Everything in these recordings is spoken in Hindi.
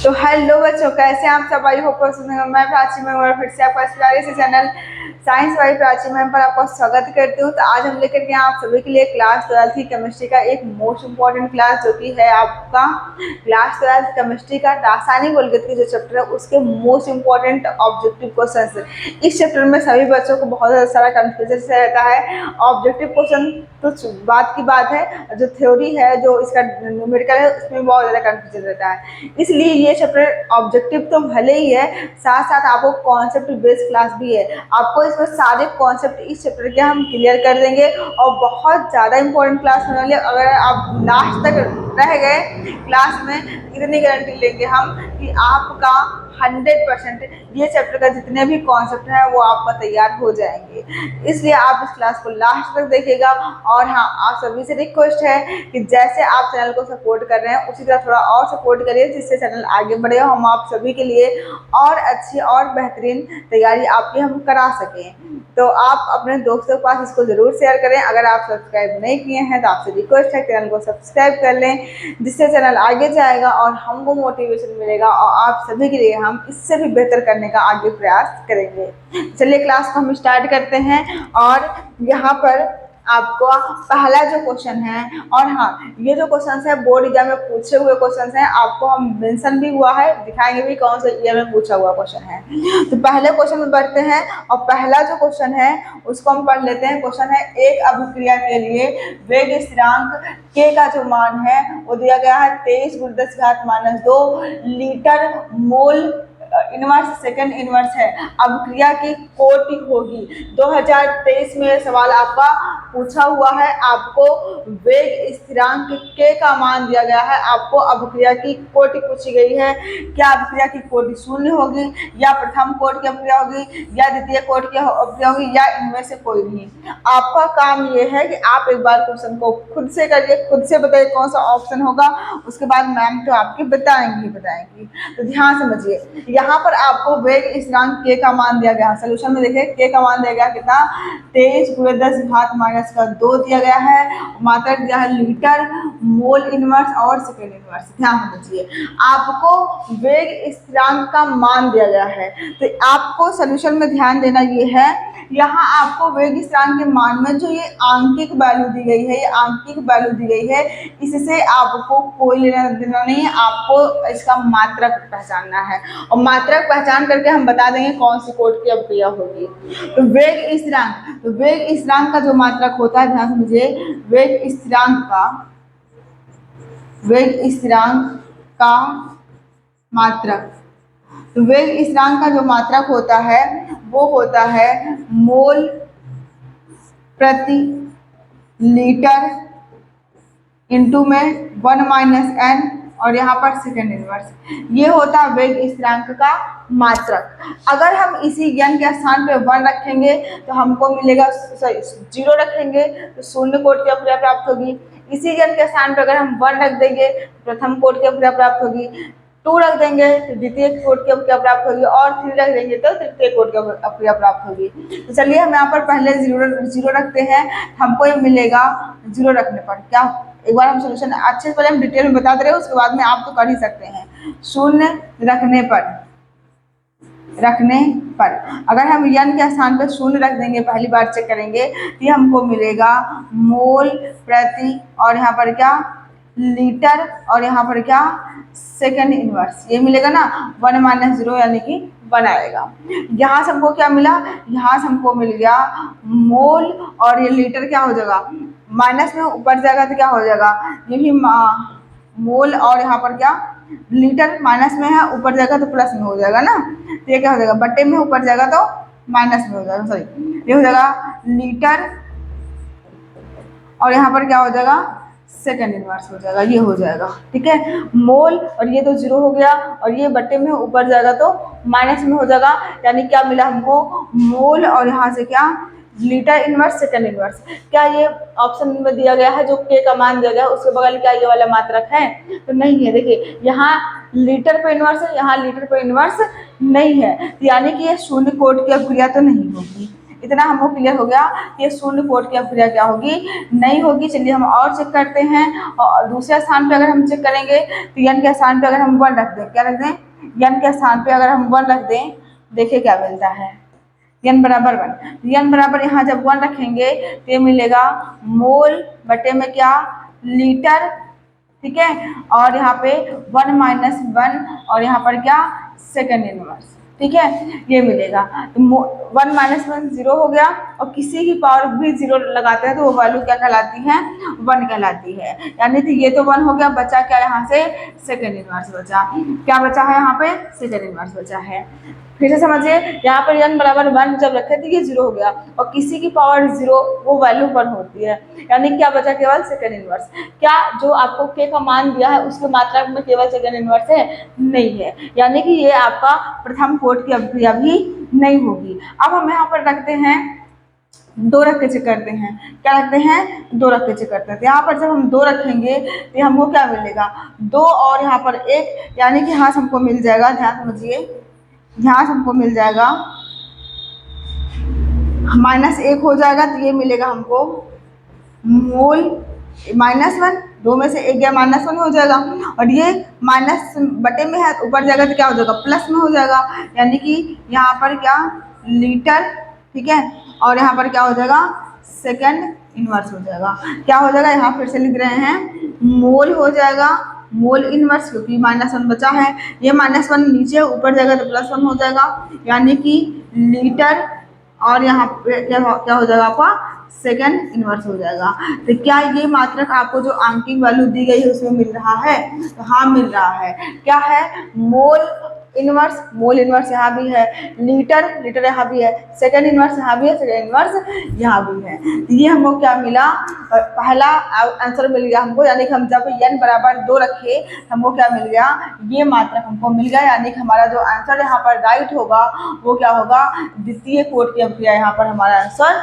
तो हेलो बच्चों, कैसे हैं आप सब? आई होप मैं प्राची मैम और फिर से आपका इस प्यारे से चैनल साइंस वाली प्राची मैम पर आपका स्वागत करती हूँ। तो आज हम लेकर के आप सभी के लिए क्लास 12 की केमिस्ट्री का एक मोस्ट इम्पॉर्टेंट क्लास, जो कि है आपका क्लास 12 केमिस्ट्री का रासायनिक बलगत की जो चैप्टर है उसके मोस्ट इम्पॉर्टेंट ऑब्जेक्टिव क्वेश्चन। इस चैप्टर में सभी बच्चों को बहुत सारा कंफ्यूजन रहता है। ऑब्जेक्टिव क्वेश्चन तो बात की बात है, जो थ्योरी है, जो इसका न्यूमेरिकल है, उसमें बहुत ज़्यादा कंफ्यूजन रहता है। इसलिए ये चैप्टर ऑब्जेक्टिव तो भले ही है, साथ साथ आपको कॉन्सेप्ट बेस्ड क्लास भी है। आपको इसमें सारे कॉन्सेप्ट इस चैप्टर के हम क्लियर कर देंगे और बहुत ज़्यादा इंपॉर्टेंट क्लास होने वाली है। अगर आप लास्ट तक रह गए क्लास में, इतनी गारंटी लेंगे हम कि आपका 100% ये चैप्टर का जितने भी कॉन्सेप्ट हैं वो आपका तैयार हो जाएंगे। इसलिए आप इस क्लास को लास्ट तक देखिएगा। और हाँ, आप सभी से रिक्वेस्ट है कि जैसे आप चैनल को सपोर्ट कर रहे हैं उसी तरह थोड़ा और सपोर्ट करिए, जिससे चैनल आगे बढ़े। हम आप सभी के लिए और अच्छी और बेहतरीन तैयारी आपकी हम करा सकें। तो आप अपने दोस्तों के पास इसको ज़रूर शेयर करें। अगर आप सब्सक्राइब नहीं किए हैं तो आपसे रिक्वेस्ट है चैनल को सब्सक्राइब कर लें, जिससे चैनल आगे जाएगा और हमको मोटिवेशन मिलेगा और आप सभी के लिए हम इससे भी बेहतर करने का आगे प्रयास करेंगे। चलिए क्लास को हम स्टार्ट करते हैं। और यहाँ पर आपको पहला जो क्वेश्चन है, और हाँ, ये जो क्वेश्चन है बोर्ड एग्जाम में पूछे हुए क्वेश्चन हैं, आपको हम मेंशन भी हुआ है, दिखाएंगे भी कौन से ईयर में पूछा हुआ क्वेश्चन है। तो पहले क्वेश्चन में बढ़ते हैं और पहला जो क्वेश्चन है उसको हम पढ़ लेते हैं। क्वेश्चन है, एक अभिक्रिया के लिए वेग स्थिरांक के का जो मान है वो दिया गया है 23×10⁻² litre mole inverse second inverse है। अभिक्रिया की कोटि होगी। 2023 में सवाल आपका पूछा हुआ है। आपको वेग स्थिरांक के का मान दिया गया है, आपको अभिक्रिया की कोटि पूछी गई है। क्या अभिक्रिया की कोटि 0 होगी, या प्रथम कोटि की अभिक्रिया होगी, या द्वितीय कोटि की अभिक्रिया होगी, या इनमें से कोई नहीं। आपका काम ये है कि आप एक बार क्वेश्चन को खुद से करिए, खुद से बताइए कौन सा ऑप्शन होगा, उसके बाद मैम तो आपकी बताएंगी। तो ध्यान समझिए, यहाँ पर आपको वेग स्थिरांक के का मान दिया गया है। सोल्यूशन में देखिए के का मान दिया गया कितना, 23×10⁻² दिया गया है। मात्रक दिया है लीटर, मोल इनवर्स और सेकेंड इनवर्स। ध्यान समझिए, आपको वेग स्थिरांक का मान दिया गया है। तो आपको सोल्यूशन में ध्यान देना ये है, यहाँ आपको वेग स्थिरांक के मान में जो ये आंकिक वैल्यू दी गई है, ये आंकिक वैल्यू दी गई है, इससे आपको कोई लेना देना नहीं है। आपको इसका मात्रक पहचानना है और मात्रक पहचान करके हम बता देंगे कौन सी कोट की अभिक्रिया होगी। तो वेग स्थिरांक का जो मात्रक होता है, ध्यान समझिए, वेग स्थिरांक का मात्रक, तो वेग स्थिरांक का जो मात्रक होता है वो होता है मोल प्रति लीटर इंटू में 1 - n और यहाँ पर सेकेंड इनवर्स। ये होता है वेग स्थिरांक का मात्रक। अगर हम इसी n के स्थान पे 1 रखेंगे तो हमको मिलेगा, 0 रखेंगे तो शून्य कोटि की अभिक्रिया प्राप्त होगी। इसी n के स्थान पे अगर हम 1 रख देंगे तो प्रथम कोटि की अभिक्रिया प्राप्त होगी, 2 रख देंगे तो द्वितीय कोटि की अभिक्रिया प्राप्त होगी, और 3 रख देंगे तो तृतीय कोटि की अभिक्रिया प्राप्त होगी। तो चलिए हम यहाँ पर पहले 0 रखते हैं। हमको ये मिलेगा 0 रखने पर क्या, एक बार हम सोल्यूशन अच्छे से पहले हम डिटेल में बता दे रहे हैं, उसके बाद में आप तो कर ही सकते हैं। 0 रखने पर अगर हम n के स्थान पर 0 रख देंगे, पहली बार चेक करेंगे तो हमको मिलेगा मोल प्रति, और यहाँ पर क्या, लीटर, और यहाँ पर क्या, सेकेंड इनवर्स। ये मिलेगा ना, 1 - 0 यानी कि 1 आएगा। यहाँ से हमको क्या मिला, यहाँ से हमको मिल गया मोल, और ये लीटर क्या हो जाएगा, माइनस में ऊपर जाएगा तो क्या हो जाएगा, ये भी मोल, और यहाँ पर क्या, लीटर माइनस में है, ऊपर जाएगा तो प्लस में हो जाएगा ना। तो ये क्या हो जाएगा, बट्टे में ऊपर जाएगा तो माइनस में हो जाएगा, सॉरी, ये हो जाएगा लीटर, और यहाँ पर क्या हो जाएगा, सेकेंड इनवर्स हो जाएगा। ये हो जाएगा, ठीक है, मोल, और ये तो 0 हो गया, और ये बट्टे में ऊपर जाएगा तो माइनस में हो जाएगा। यानी क्या मिला हमको, मोल, और यहाँ से क्या, लीटर इनवर्स सेकेंड इनवर्स। क्या ये ऑप्शन में दिया गया है जो के का मान दिया गया है उसके बगल क्या ये वाला मात्रक है, तो नहीं है। देखिए यहाँ लीटर पे इनवर्स है, यहाँ लीटर पे इनवर्स नहीं है, यानी कि ये शून्य कोटि की अभिक्रिया तो नहीं होगी। इतना हमको क्लियर हो गया कि ये शून्य कोट की अभिक्रिया क्या होगी, नहीं होगी। चलिए हम और चेक करते हैं। और दूसरे स्थान पे अगर हम चेक करेंगे तो n के स्थान पे अगर हम 1 रख दें, क्या रख दें, n के स्थान पे अगर हम 1 रख दें, देखिए क्या मिलता है, n बराबर 1। n बराबर यहाँ जब 1 रखेंगे तो ये मिलेगा मोल बटे में क्या, लीटर, ठीक है। और यहाँ पे 1 माइनस 1 और यहाँ पर क्या, सेकेंड इनवर्स, ठीक है, ये मिलेगा। तो 1 माइनस 1 0 हो गया, और किसी की पावर भी 0 लगाते हैं तो वो वैल्यू क्या कहलाती है, 1 कहलाती है। यानी कि ये तो 1 हो गया, बचा क्या यहाँ से, सेकेंड इनवर्स बचा। क्या बचा है यहाँ पे, सेकेंड इनवर्स बचा है। फिर से समझिए, यहाँ पर n बराबर 1 जब रखे तो ये 0 हो गया, और किसी की पावर 0 वो वैल्यू 1 होती है, यानी क्या बचा, केवल सेकेंड इनवर्स। क्या जो आपको k का मान दिया है उसके मात्रा में केवल सेकेंड इनवर्स है, नहीं है, यानी कि ये आपका प्रथम कोट की अभिक्रिया भी नहीं होगी। अब हम यहाँ पर रखते हैं 2 रख के चेक करते हैं, क्या रखते हैं, 2 रख के चेक करते हैं। तो यहाँ पर जब हम 2 रखेंगे तो हमको क्या मिलेगा, 2 और यहाँ पर 1, यानी कि यहाँ से हमको मिल जाएगा, ध्यान समझिए, यहाँ से हमको मिल जाएगा -1 हो जाएगा, तो ये मिलेगा हमको मोल -1, 2 में से 1 गया, -1 हो जाएगा। और ये माइनस बटे में है, ऊपर जाएगा तो क्या हो जाएगा, प्लस में हो जाएगा, यानी कि यहाँ पर क्या, लीटर, ठीक है, और यहाँ पर क्या हो जाएगा, सेकेंड इनवर्स हो जाएगा। क्या हो जाएगा, यहाँ फिर से लिख रहे हैं, मोल हो जाएगा, मोल इनवर्स, क्योंकि -1 बचा है, ये -1 नीचे ऊपर जाएगा तो +1 हो जाएगा, यानी कि लीटर, और यहाँ पे क्या हो जाएगा आपका, सेकेंड इनवर्स हो जाएगा। तो क्या ये मात्रक आपको जो आंकिक वैल्यू दी गई है उसमें मिल रहा है, तो हाँ मिल रहा है। क्या है, मोल इनवर्स, मोल इनवर्स यहाँ भी है, लीटर, लीटर यहाँ भी है, सेकेंड इनवर्स यहाँ भी है, सेकेंड इनवर्स यहाँ भी है। तो ये हमको क्या मिला, पहला आंसर मिल गया हमको, यानी कि हम जब n बराबर 2 रखे हमको क्या मिल गया, ये मात्रक हमको मिल गया, यानी कि हमारा जो आंसर यहाँ पर राइट होगा वो क्या होगा, द्वितीय कोट की अभिक्रिया, यहाँ पर हमारा आंसर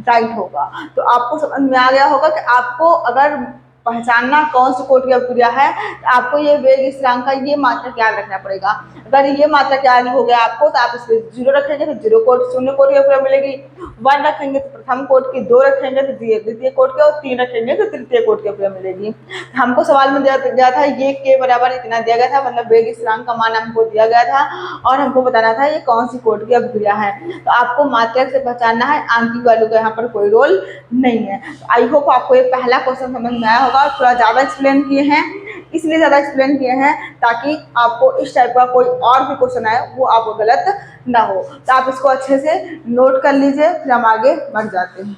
राइट होगा। तो आपको समझ में आ गया होगा कि आपको अगर पहचानना कौन सी कोट की अभिक्रिया है, आपको ये वेग स्थिरांक का ये मात्रक याद रखना पड़ेगा। अगर ये मात्रक याद हो गया आपको तो आप इसमें 0 रखेंगे तो 0 कोट, शून्य कोट की अभिक्रिया मिलेगी, 1 रखेंगे तो प्रथम कोट की, 2 रखेंगे तो द्वितीय कोट की, और 3 रखेंगे तो तृतीय कोट की अभिक्रिया मिलेगी। हमको सवाल में दिया था ये k बराबर इतना दिया गया था, मतलब वेग स्थिरांक का मान हमको दिया गया था, और हमको बताना था ये कौन सी कोट की अभिक्रिया है। तो आपको मात्रक से पहचानना है, आंकिक वैल्यू का यहाँ पर कोई रोल नहीं है। आई होप आपको ये पहला क्वेश्चन समझ में आया होगा। थोड़ा ज़्यादा एक्सप्लेन किए हैं, इसलिए ज़्यादा एक्सप्लेन किए हैं ताकि आपको इस टाइप का कोई और भी क्वेश्चन आए वो आपको गलत ना हो। तो आप इसको अच्छे से नोट कर लीजिए, फिर हम आगे बढ़ जाते हैं।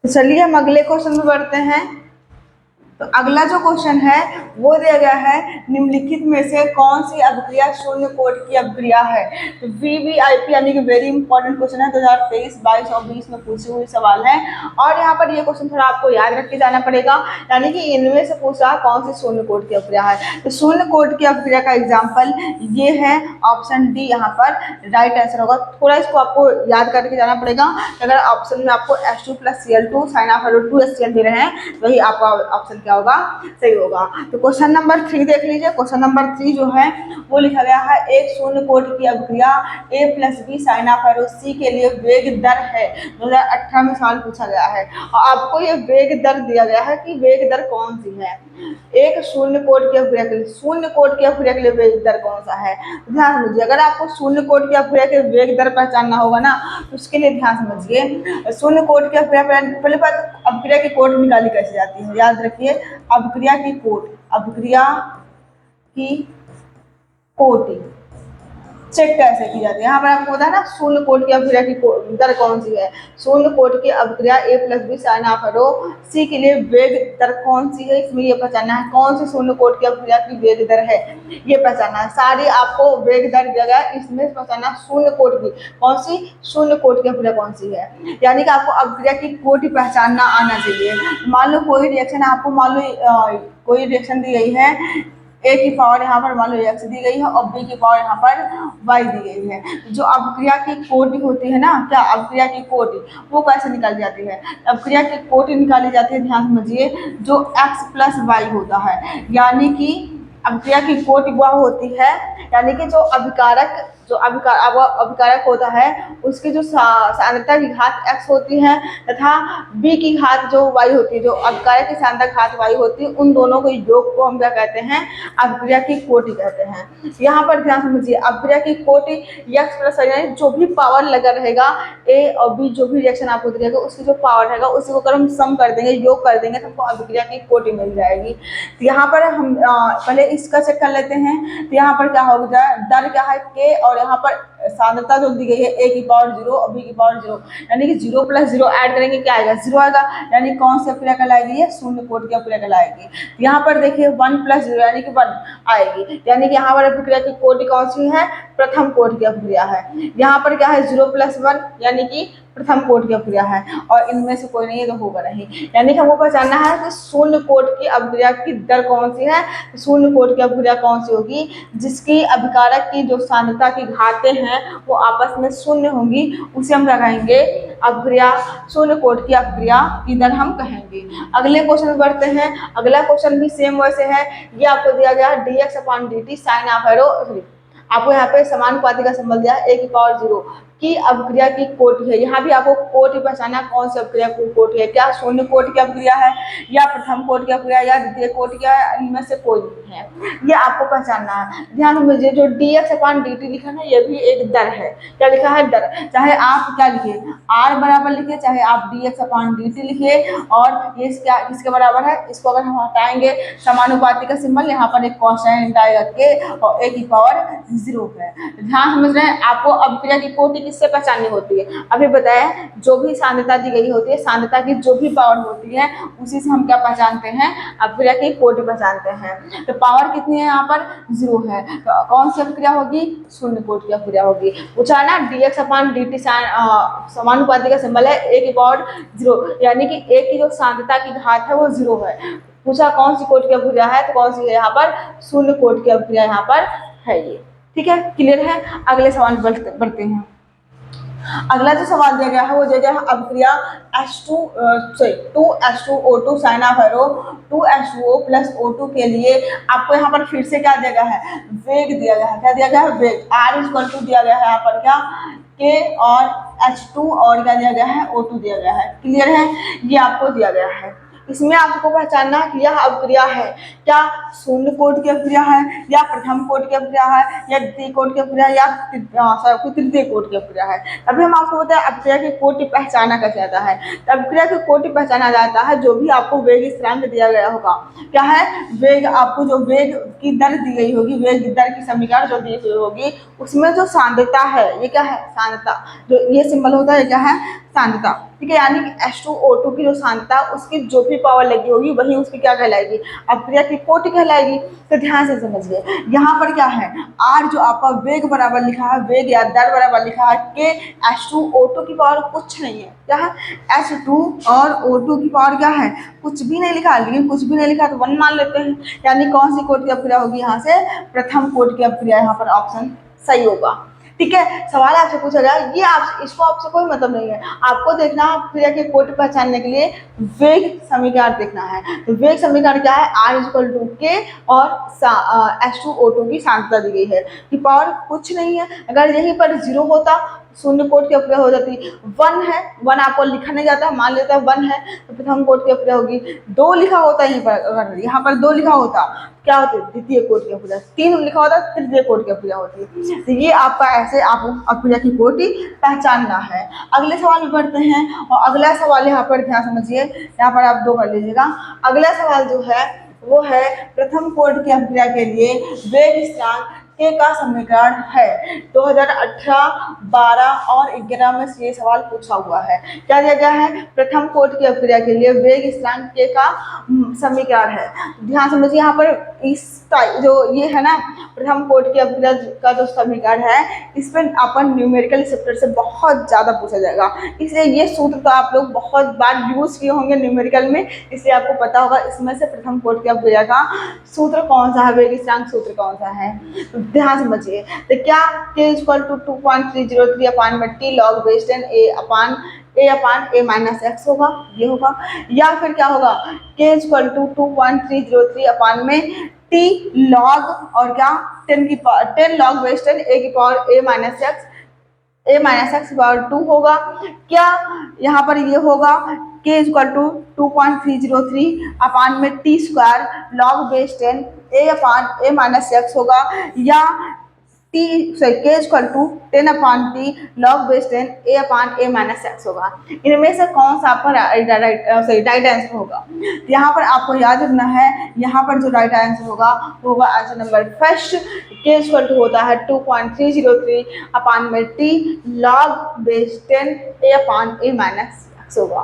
तो चलिए हम अगले क्वेश्चन में बढ़ते हैं। तो अगला जो क्वेश्चन है वो दिया गया है, निम्नलिखित में से कौन सी अभिक्रिया शून्य कोट की अभिक्रिया है। तो VVIP यानी कि वेरी इंपॉर्टेंट क्वेश्चन है, 2023, 22 और 20 में पूछे हुए सवाल है, और यहाँ पर ये क्वेश्चन थोड़ा आपको याद रख के जाना पड़ेगा, यानी कि इनमें से पूछा कौन सी शून्य कोट की अभिक्रिया है। तो शून्य कोट की अभिक्रिया का एग्जाम्पल ये है, ऑप्शन डी यहाँ पर राइट आंसर होगा। थोड़ा इसको आपको याद करके जाना पड़ेगा। अगर ऑप्शन में आपको H2 + Cl2 sin of 2HCl दे रहे हैं, वही आपका ऑप्शन क्या होगा, सही होगा। तो क्वेश्चन नंबर 3 देख लीजिए। क्वेश्चन नंबर 3 जो है वो लिखा गया है, एक शून्य कोट की अभिक्रिया A + B sin of C के लिए वेग दर है। 2018 में सवाल पूछा गया है, और आपको ये वेग दर दिया गया है कि वेग दर कौन सी है। एक शून्य कोट की अभिक्रिया के लिए, शून्य कोट की अभिक्रिया के लिए वेग दर कौन सा है, ध्यान समझिए। अगर आपको शून्य कोट की अभिक्रिया के वेग दर पहचानना होगा ना, तो उसके लिए ध्यान समझिए। शून्य कोट की अभिक्रिया, पहले बात अभिक्रिया की कोट निकाली कैसे जाती है, याद रखिए। अभिक्रिया की कोट, अभिक्रिया की कोटि चेक कैसे की जाती है। यहाँ पर आपको पता है ना, शून्य कोट की अभिक्रिया की दर कौन सी है। शून्य कोट की अभिक्रिया A + B sin of C के लिए वेग दर कौन सी है, इसमें ये पहचानना है कौन सी शून्य कोट की अभिक्रिया की वेग दर है, ये पहचानना है। सारी आपको वेग दर दिया गया है, इसमें पहचानना शून्य कोट की कौन सी, शून्य कोट की अभिक्रिया कौन सी है, यानी कि आपको अभिक्रिया की कोटि पहचानना आना चाहिए। मान लो कोई रिएक्शन आपको, मान लो कोई रिएक्शन दी गई है, A की पावर यहाँ पर मान लो x दी गई है और B की पावर यहाँ पर y दी गई है। जो अभिक्रिया की कोटि होती है ना, क्या अभिक्रिया की कोटि वो कैसे निकाली जाती है। अभिक्रिया की कोटि निकाली जाती है, ध्यान समझिए, जो x + y होता है, यानी कि अभिक्रिया की कोटि वह होती है, यानी कि जो अभिकारक जो अभिकारक होता है उसकी जो सांद्रता की घात x होती है तथा b की घात जो y होती है, जो अभिकारक की सांद्रता घात y होती है, उन दोनों को योग को हम क्या कहते हैं, अभिक्रिया की कोटि कहते हैं। यहाँ पर ध्यान समझिए, अभिक्रिया की कोटि x प्लस y, जो भी पावर लगा रहेगा a और b, जो भी रिएक्शन आपको दिखेगा उसकी जो पावर रहेगा उसी को अगर हम सम कर देंगे, योग कर देंगे, तो हमको अभिक्रिया की कोटि मिल जाएगी। तो यहाँ पर हम पहले इसका चेक कर लेते हैं। तो यहाँ पर क्या होगा, दर क्या है k, और यहाँ पर सांद्रता जो दी गई है a की पावर 0 और b की पावर 0, यानी कि 0 प्लस 0 ऐड करेंगे क्या आएगा, 0 आएगा, यानी कौन सी अभिक्रिया कहलाएगी, ये शून्य कोटि की अभिक्रिया कहलाएगी। यहाँ पर देखिए 1 प्लस 0 यानी कि 1 आएगी, यानी कि यहाँ पर अभिक्रिया की कोटि कौन सी है, प्रथम कोटि की अभिक्रिया है। यहाँ पर क्या है 0 प्लस 1 यानी कि प्रथम कोटि की अभिक्रिया है, और इनमें से कोई नहीं है तो होगा नहीं, यानी कि हमको पहचानना है कि शून्य कोटि की अभिक्रिया की दर कौन सी है। शून्य कोटि की अभिक्रिया कौन सी होगी, जिसकी अभिकारक की जो सांद्रता की घातें हैं वो आपस में शून्य होंगी, उसे हम क्या कहेंगे, अभिक्रिया, शून्य कोटि की अभिक्रिया की दर हम कहेंगे। अगले क्वेश्चन में बढ़ते हैं। अगला क्वेश्चन भी सेम वैसे है, ये आपको दिया गया है dx/dt साइन ऑफ एरो, आपको यहाँ पे समानुपाती का सिंबल दिया है a की पावर 0 की अभिक्रिया की कोटि है। यहाँ भी आपको कोटि पहचाना, कौन सी अभिक्रिया की कोटि है, क्या शून्य कोटि की अभिक्रिया है या प्रथम कोटि की अभिक्रिया या द्वितीय कोटि की है, इनमें से कोई नहीं है, ये आपको पहचानना है। ध्यान दीजिए, जो dx/dt लिखा है ये भी एक दर है, क्या लिखा है, दर। चाहे आप क्या लिखिए, r बराबर लिखिए, चाहे आप dx/dt लिखिए, और ये क्या किसके बराबर है, इसको अगर हम हटाएंगे समानुपाती का सिंबल, यहाँ पर एक कांस्टेंट आएगा k और a की पावर 0 है। ध्यान समझ रहे हैं, आपको अभिक्रिया की कोटि किससे पहचाननी होती है, अभी बताया, जो भी सांद्रता दी गई होती है, सांद्रता की जो भी पावर होती है उसी से हम क्या पहचानते हैं, अभिक्रिया की कोटि पहचानते हैं। तो पावर कितनी है, यहाँ पर 0 है, तो कौन सी अभिक्रिया होगी, शून्य कोटि की अभिक्रिया होगी। पूछा ना dx/dt समानुपाती का सिंबल है a की पावर 0, यानी कि a की जो सांद्रता की घात है वो 0 है। पूछा कौन सी कोटि की अभिक्रिया है, तो कौन सी है, यहाँ पर शून्य कोटि की अभिक्रिया यहाँ पर है ये, ठीक है, क्लियर है। अगले सवाल बढ़ते हैं। अगला जो सवाल दिया गया है वो दिया गया है अभिक्रिया 2H2O2 sign of arrow 2H2O plus O2 के लिए आपको यहाँ पर फिर से क्या दिया गया है, वेग दिया गया है, क्या दिया गया है, वेग R दिया गया है, यहाँ पर क्या K और H2 और क्या दिया गया है, O2 दिया गया है, क्लियर है, ये आपको दिया गया है। इसमें आपको पहचानना कि यह अभिक्रिया है क्या शून्य कोटि की अभिक्रिया है या प्रथम कोटि की अभिक्रिया है या द्वितीय कोटि की अभिक्रिया या तृतीय कोटि की अभिक्रिया है। अभी हम आपको बताएं अभिक्रिया की कोटि पहचाना कैसे जाता है। तो अभिक्रिया की कोटि पहचाना जाता है जो भी आपको वेग स्थिरांक दिया गया होगा, क्या है, वेग, आपको जो वेग की दर दी गई होगी, वेग दर की समीकरण जो दी गई होगी उसमें जो सांद्रता है, ये क्या है, सांद्रता, जो ये सिंबल होता है क्या है, सांद्रता, ठीक है, यानी कि H2O2 की जो सांद्रता उसकी जो भी पावर लगी होगी वही उसकी क्या कहलाएगी, अभिक्रिया की कोटि कहलाएगी। तो ध्यान से समझिए, यहाँ पर क्या है, R जो आपका वेग बराबर लिखा है, वेग या दर बराबर लिखा है K H2O2 की पावर कुछ नहीं है, क्या है, H2 और O2 की पावर क्या है, कुछ भी नहीं लिखा, लेकिन कुछ भी नहीं लिखा तो 1 मान लेते हैं, यानी कौन सी कोटि की अभिक्रिया होगी, यहाँ से प्रथम कोटि की अभिक्रिया, यहाँ पर ऑप्शन सही होगा। ठीक है, सवाल आपसे पूछा गया, ये आप इसको आपसे कोई मतलब नहीं है, आपको देखना है अभिक्रिया की कोटि पहचानने के लिए वेग समीकरण देखना है। तो वेग समीकरण क्या है, R=K और H2O2 की सांद्रता दी गई है कि पावर कुछ नहीं है, अगर यहीं पर 0 होता शून्य कोटि की अभिक्रिया हो जाती, 1 है, 1 आपको लिखा नहीं जाता, मान लेता है 1 है तो प्रथम कोटि की अभिक्रिया होगी, 2 लिखा होता यहीं पर, अगर यहाँ पर 2 लिखा होता क्या होती, द्वितीय कोटि की अभिक्रिया, 3 लिखा होता तृतीय कोटि की अभिक्रिया होती। तो ये आपका ऐसे आप अभिक्रिया की कोटि पहचानना है। अगले सवाल में बढ़ते हैं, और अगला सवाल यहाँ पर ध्यान समझिए, यहाँ पर आप 2 कर लीजिएगा। अगला सवाल जो है वो है प्रथम कोटि की अभिक्रिया के लिए वेग स्थिरांक K का समीकरण है। 2018, 12 और 11 में से ये सवाल पूछा हुआ है। क्या दिया गया है, प्रथम कोटि की अभिक्रिया के लिए वेग स्थिरांक K का समीकरण है। ध्यान समझिए, यहाँ पर इस जो ये है ना प्रथम कोटि की अभिक्रिया का जो समीकरण है, इस पर अपन न्यूमेरिकल चैप्टर से बहुत ज़्यादा पूछा जाएगा, इसलिए ये सूत्र तो आप लोग बहुत बार यूज किए होंगे न्यूमेरिकल में, इसलिए आपको पता होगा इसमें से प्रथम कोटि की अभिक्रिया का सूत्र कौन सा है, वेग स्थिरांक सूत्र कौन सा है। ध्यान समझिए, तो क्या K=2.303/T log base 10 A/A होगा, ये होगा, या फिर क्या होगा K=2.303 में टी लॉग और क्या 10 लॉग बेस 10 ए की पावर ए माइनस एक्स पावर 2 होगा। क्या यहाँ पर ये होगा k इक्वल टू 2.303 अपान में t square log base 10 a upon a minus x होगा, या k equal to 10 upon t log base 10 a upon a minus x होगा। इनमें से कौन सा आपका राइट आंसर होगा? यहाँ पर आपको याद रखना है, यहाँ पर जो राइट आंसर होगा वो होगा answer number first. k equal to होता है 2.303 अपान में t log base 10 a upon a minus होगा।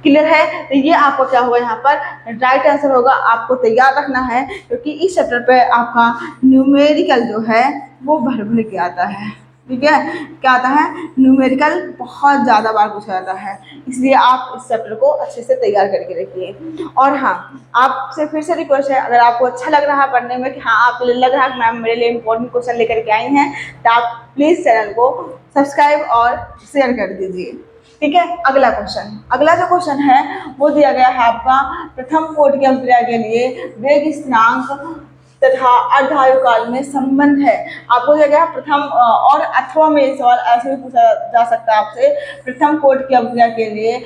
क्लियर है? तो ये आपको क्या होगा, यहाँ पर राइट आंसर होगा। आपको तैयार रखना है क्योंकि इस चैप्टर पे आपका न्यूमेरिकल जो है वो भर भर के आता है। ठीक है, क्या आता है? न्यूमेरिकल बहुत ज़्यादा बार पूछा जाता है, इसलिए आप इस चैप्टर को अच्छे से तैयार करके रखिए। और हाँ, आपसे फिर से रिक्वेस्ट है, अगर आपको अच्छा लग रहा है पढ़ने में कि हाँ आपको लग रहा है कि मैम मेरे लिए इंपॉर्टेंट क्वेश्चन लेकर के आई हैं, तो आप प्लीज़ चैनल को सब्सक्राइब और शेयर कर दीजिए। ठीक है, अगला जो क्वेश्चन है वो दिया गया है आपका प्रथम कोटि की अभिक्रिया के लिए वेग स्थिरांक तथा अर्धायुकाल में संबंध है। आपको दिया गया प्रथम और अथवा में सवाल ऐसे भी पूछा जा सकता है आपसे, प्रथम कोटि की अभिक्रिया के लिए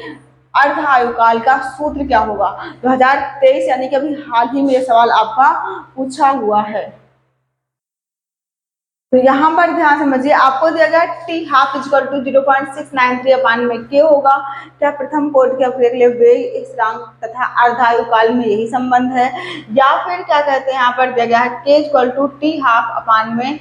अर्ध आयुकाल का सूत्र क्या होगा। 2023 यानी कि अभी हाल ही में ये सवाल आपका पूछा हुआ है। तो यहाँ पर ध्यान समझिए, आपको दिया गया टी हाफ इक्वल टू 0.693 अपान में के होगा। क्या प्रथम कोटि की अभिक्रिया के लिए वेग स्थिरांक तथा अर्धायुकाल में यही संबंध है, या फिर क्या कहते हैं यहाँ पर दिया गया है k equal to t half upon में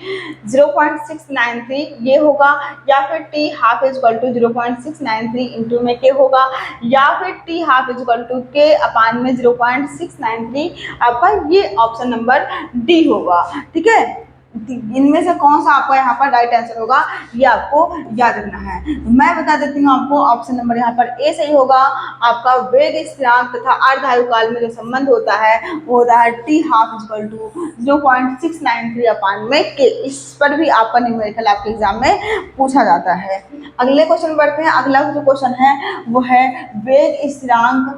0.693 ये होगा, या फिर t half equal to 0.693 into में के होगा, या फिर टी हाफ इक्वल टू के अपान में 0.693 आपका ये ऑप्शन नंबर डी होगा। ठीक है, इनमें से कौन सा आपका यहाँ पर राइट आंसर होगा ये आपको याद रखना है। मैं बता देती हूँ आपको, ऑप्शन नंबर यहाँ पर ए सही होगा। आपका वेग स्थिरांक तथा अर्धायुकाल में जो संबंध होता है वो होता है टी हाफ इक्वल टू 0.693 अपान में के। इस पर भी आपका न्यूमेरिकल आपके एग्जाम में पूछा जाता है। अगले क्वेश्चन बढ़ते हैं। अगला जो क्वेश्चन है वो है वेग स्थिरांक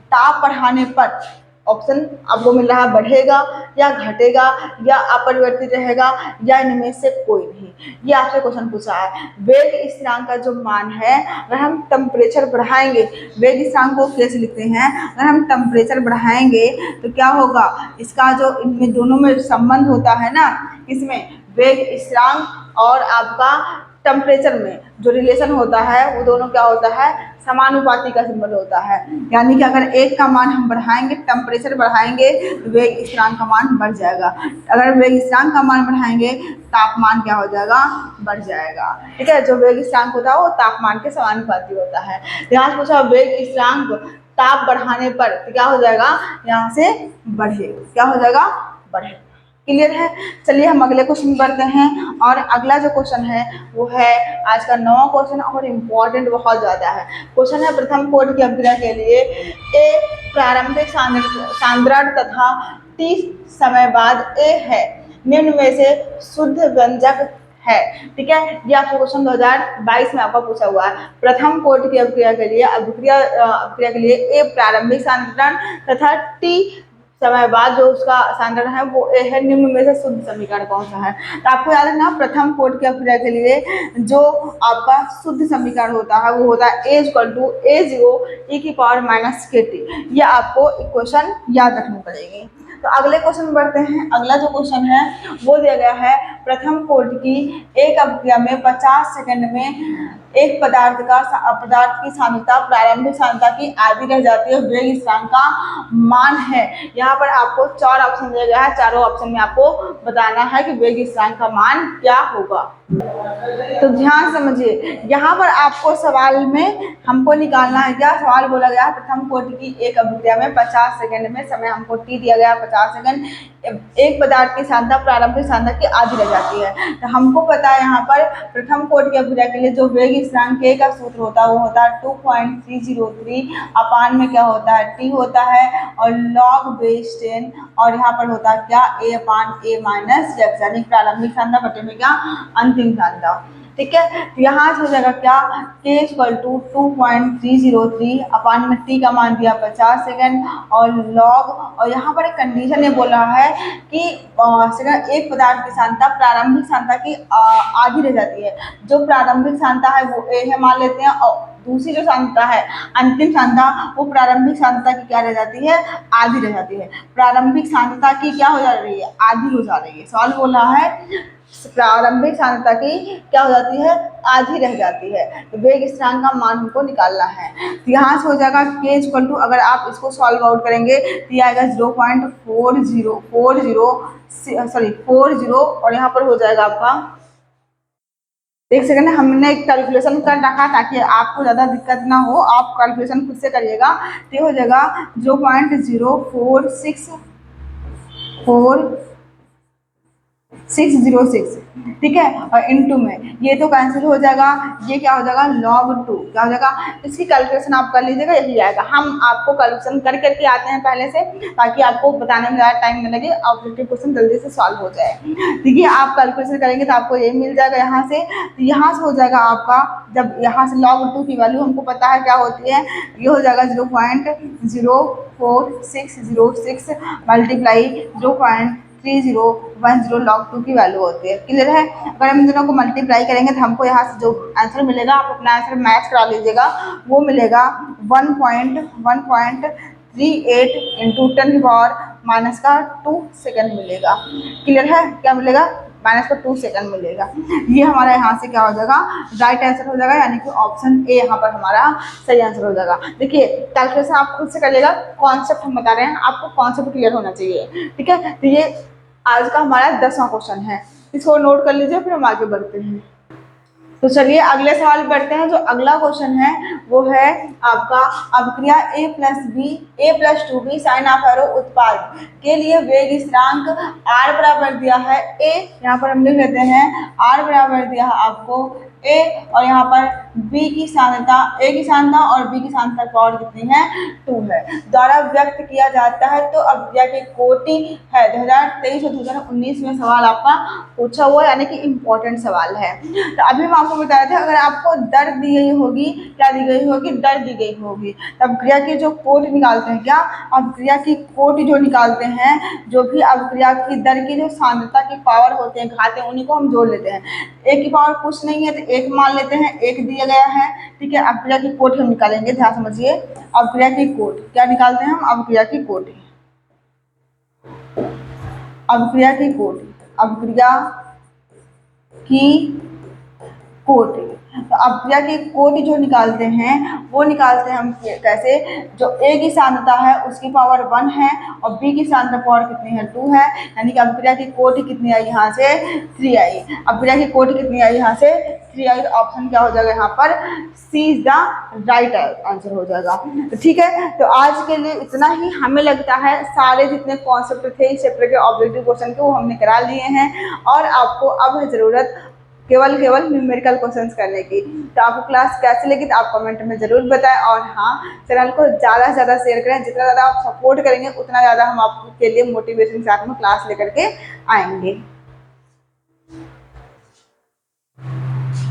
ताप बढ़ाने पर ऑप्शन आपको मिल रहा है बढ़ेगा या घटेगा या अपरिवर्तित रहेगा या इनमें से कोई नहीं। ये आपसे क्वेश्चन पूछा है। वेग स्थिरांक का जो मान है, अगर हम टेम्परेचर बढ़ाएंगे, वेग स्थिरांक को कैसे लिखते हैं, अगर हम टेम्परेचर बढ़ाएंगे तो क्या होगा, इसका जो इनमें दोनों में संबंध होता है ना, इसमें वेग स्थिरांक और आपका टेम्परेचर में जो रिलेशन होता है वो दोनों क्या होता है, समानुपाती का सिंबल होता है। यानी कि अगर एक का मान हम बढ़ाएंगे, टेम्परेचर बढ़ाएंगे तो वेग स्थिरांक का मान बढ़ जाएगा। अगर वेग स्थिरांक का मान बढ़ाएंगे तापमान क्या हो जाएगा, बढ़ जाएगा। ठीक है, जो वेग स्थिरांक होता है वो तापमान के समानुपाती होता है। यहाँ पूछा वेग स्थिरांक ताप बढ़ाने पर तो क्या हो जाएगा, यहाँ से बढ़े, क्या हो जाएगा, बढ़े। क्लियर है? चलिए हम अगले क्वेश्चन बढ़ते हैं। और अगला जो क्वेश्चन है वो है आज का 9वां क्वेश्चन और इम्पोर्टेंट बहुत ज़्यादा है। क्वेश्चन है प्रथम कोटि की अभिक्रिया के लिए ए प्रारंभिक सांद्रण तथा टी समय बाद ए है, निम्न में से शुद्ध व्यंजक है। ठीक है, ये आपका क्वेश्चन 2022 में आपका पूछा हुआ है। प्रथम कोटि की अभिक्रिया के लिए अभिक्रिया के लिए ए प्रारंभिक सांद्रण तथा टी समय बाद जो उसका सांद्रण है वो ए है, निम्न में से शुद्ध समीकरण कौन सा है। तो आपको याद रखना, प्रथम कोटि की अभिक्रिया के लिए जो आपका शुद्ध समीकरण होता है वो होता है ए इक्वल टू A0 e की पावर माइनस KT। ये आपको इक्वेशन याद रखनी पड़ेगी। तो अगले क्वेश्चन बढ़ते हैं। अगला जो क्वेश्चन है वो दिया गया है प्रथम कोटि की एक अभिक्रिया में 50 सेकंड में एक पदार्थ की सांद्रता प्रारंभिक सांद्रता की आधी रह जाती है, वेग स्थिरांक का मान है। यहाँ पर आपको 4 ऑप्शन दिया गया है, चारों ऑप्शन में आपको बताना है कि वेग स्थिरांक का मान क्या होगा। तो ध्यान समझिए, यहाँ पर आपको सवाल में हमको निकालना है, क्या सवाल बोला गया है, प्रथम कोटि की एक अभिक्रिया में 50 सेकंड में समय हमको टी दिया गया 50 सेकंड, एक पदार्थ की सांद्रता प्रारंभिक सांद्रता की आधी रह जाती है। तो हमको पता है यहाँ पर प्रथम कोटि की अभिक्रिया के लिए जो वेग स्थिरांक के का सूत्र होता है वो होता है 2.303 अपान में क्या होता है, टी होता है और लॉग बेस 10 और यहाँ पर होता है क्या, ए अपान ए माइनस एक्स, यानी प्रारंभिक सांद्रता बटे में क्या, अंतिम सांद्रता। ठीक है। तो यहाँ से हो जाएगा क्या, k इक्वल टू 2.303 अपान में t का मान दिया 50 सेकेंड और log, और यहाँ पर एक कंडीशन ये बोल रहा है कि सेकंड एक पदार्थ की सांद्रता प्रारंभिक सांद्रता की आधी रह जाती है। जो प्रारंभिक सांद्रता है वो a है मान लेते हैं, और दूसरी जो सांद्रता है अंतिम सांद्रता वो प्रारंभिक सांद्रता की क्या रह जाती है, आधी रह जाती है। प्रारंभिक सांद्रता की क्या हो जा रही है, आधी हो जा रही है। सवाल बोल रहा है प्रारंभिक सांद्रता की क्या हो जाती है, आधी रह जाती है। तो वेग स्थिरांक का मान हमको निकालना है। तो यहाँ से हो जाएगा k इक्वल टू, अगर आप इसको सॉल्व आउट करेंगे तो ये आएगा 0.40 और यहाँ पर हो जाएगा आपका, एक सेकंड हमने कैलकुलेशन कर रखा ताकि आपको ज़्यादा दिक्कत ना हो, आप कैलकुलेशन खुद से करिएगा। तो ये हो जाएगा 0.0464 ठीक है, और इनटू में ये तो कैंसिल हो जाएगा, ये क्या हो जाएगा log 2 क्या हो जाएगा, इसकी कैलकुलेशन आप कर लीजिएगा, यही आएगा। हम आपको कैलकुलेशन कर करके आते हैं पहले से, ताकि आपको बताने में ज़्यादा टाइम न लगे, ऑब्जेक्टिव क्वेश्चन जल्दी से सॉल्व हो जाए। देखिए आप कैलकुलेशन करेंगे तो आपको ये मिल जाएगा यहाँ से। तो यहाँ से हो जाएगा आपका, जब यहाँ से log 2 की वैल्यू हमको पता है क्या होती है, ये हो जाएगा 0.04606 मल्टीप्लाई 0.3010 log 2 की वैल्यू होती है। क्लियर है। अगर हम इन दोनों को मल्टीप्लाई करेंगे तो हमको यहाँ से जो आंसर मिलेगा, आप अपना आंसर मैच करा लीजिएगा, वो मिलेगा 1.38 इंटू 10⁻⁻2 सेकेंड मिलेगा। क्लियर है, क्या मिलेगा, -2 सेकेंड मिलेगा। ये हमारा यहाँ से क्या हो जाएगा, राइट आंसर हो जाएगा, यानी कि ऑप्शन ए यहाँ पर हमारा सही आंसर हो जाएगा। देखिए कैलकुलेशन आप खुद से करिएगा, कॉन्सेप्ट हम बता रहे हैं, आपको कॉन्सेप्ट क्लियर होना चाहिए। ठीक है, तो ये आज का हमारा 10वां क्वेश्चन है, इसको नोट कर लीजिए, फिर हम आगे बढ़ते हैं। तो चलिए अगले सवाल बढ़ते हैं। जो अगला क्वेश्चन है वो है आपका, अभिक्रिया a plus b a plus 2b sign of arrow उत्पाद के लिए वेग स्थिरांक r बराबर दिया है a, यहाँ पर हम लिख लेते हैं r बराबर दिया है आपको a, और यहाँ पर b की सांद्रता, a की सांद्रता और b की सांद्रता पावर कितनी है, 2 है, द्वारा व्यक्त किया जाता है। तो अभिक्रिया की कोटि है 2023 और 2019 में सवाल आपका पूछा हुआ है, यानी कि इम्पोर्टेंट सवाल है। तो अभी हम आपको बताए थे, अगर आपको दर दी गई होगी, क्या दी गई होगी, दर दी गई होगी, तो अभिक्रिया की जो कोटि निकालते हैं, क्या अभिक्रिया की कोटि जो निकालते हैं, जो भी अभिक्रिया की दर की जो सांद्रता की पावर होते हैं, घाते, उन्हीं को हम जोड़ लेते हैं। एक की पावर कुछ नहीं है तो एक मान लेते हैं, एक दिया गया है। ठीक है, अभिक्रिया की कोटि हम निकालेंगे, ध्यान समझिए। अभिक्रिया की कोटि क्या निकालते हैं हम, अभिक्रिया की कोटि, अभिक्रिया की कोटि, अभिक्रिया की कोटि। तो अभिक्रिया की कोटि जो निकालते हैं वो निकालते हैं हम कैसे, जो a की सांद्रता है उसकी पावर 1 है और b की सांद्रता पावर कितनी है, 2 है, यानी कि अभिक्रिया की कोटि कितनी आई यहाँ से, 3 आई। अभिक्रिया की कोटि कितनी आई यहाँ से, 3 आई। ऑप्शन क्या हो जाएगा यहाँ पर, सी इज द राइट आंसर हो जाएगा। तो ठीक है, तो आज के लिए इतना ही। हमें लगता है सारे जितने कॉन्सेप्ट थे इस चैप्टर के ऑब्जेक्टिव क्वेश्चन के वो हमने करा लिए हैं, और आपको अब है ज़रूरत केवल न्यूमेरिकल क्वेश्चंस करने की। तो आपको क्लास कैसे लगी तो आप कमेंट में ज़रूर बताएं, और हाँ चैनल को ज़्यादा से ज़्यादा शेयर करें। जितना ज़्यादा आप सपोर्ट करेंगे उतना ज़्यादा हम आपके लिए मोटिवेशन के साथ में क्लास लेकर के आएंगे।